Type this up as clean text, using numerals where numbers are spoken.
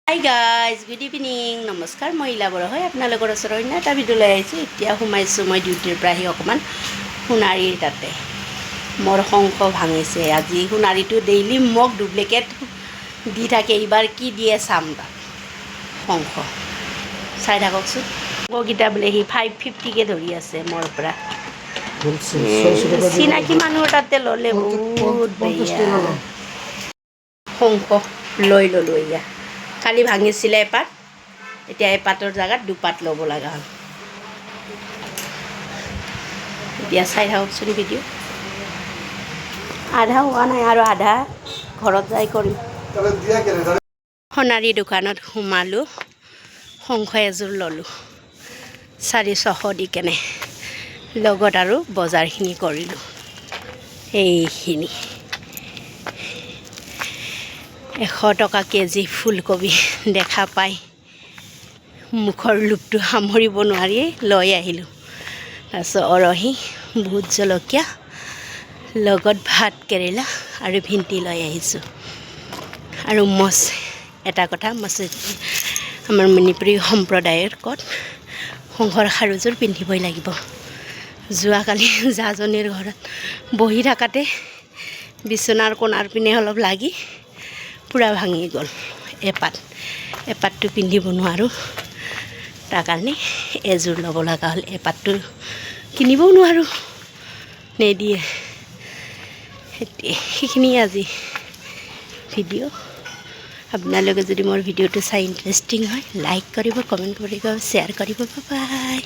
hi guys good evening নমস্কাৰ মই ইলা বৰা হয় আপোনালোকৰ ওচৰত অন্য এটা ভিডিঅ' লৈ আহিছোঁ এতিয়া সোমাইছোঁ মই ডিউটিৰ পৰা আহি অকণমান সোণাৰীৰ তাতে মোৰ শংখ ভাঙিছে আজি সোণাৰীটো ডেইলি মোক ডুপ্লিকেট দি থাকে এইবাৰ কি দিয়ে চাম তাত শংখ চাই থাককচোন শংখকেইটা বোলে সি 550কৈ ধৰি আছে মোৰ পৰা চিনাকি মানুহৰ তাতে ল'লে বহুত বেয়া শংখ লৈ ল'লোঁ এয়া কালি ভাঙিছিলে এপাত এতিয়া এপাতৰ জেগাত দুপাত ল'ব লগা হ'ল এতিয়া চাই থাককচোন ভিডিঅ' আধা হোৱা নাই আৰু আধা ঘৰত যাই কৰিম সোণাৰী দোকানত সোমালোঁ শংখ এযোৰ ল'লোঁ 400 দি কেনে লগত আৰু বজাৰখিনি কৰিলোঁ এইখিনি 100 টকা কেজি ফুলকবি দেখা পাই মুখৰ লোভটো সামৰিব নোৱাৰি লৈ আহিলোঁ তাৰপিছত অৰহি ভোট জলকীয়া লগত ভাত কেৰেলা আৰু ভিন্দি লৈ আহিছোঁ আৰু মছ এটা কথা মছ আমাৰ মণিপুৰী সম্প্ৰদায়ৰ কত শংখৰ খাৰুযোৰ পিন্ধিবই লাগিব যোৱাকালি জাজনীৰ ঘৰত বহি থাকাতে বিচনাৰ কোণাৰ পিনে অলপ লাগি পুৰা ভাঙি গ'ল এপাতটো পিন্ধিব নোৱাৰোঁ তাৰ কাৰণে এযোৰ ল'ব লগা হ'ল এপাতটো কিনিবও নোৱাৰোঁ নিদিয়ে সেইখিনি আজি ভিডিঅ' আপোনালোকে যদি মোৰ ভিডিঅ'টো চাই ইণ্টাৰেষ্টিং হয় লাইক কৰিব কমেণ্ট কৰিব শ্বেয়াৰ কৰিব বাই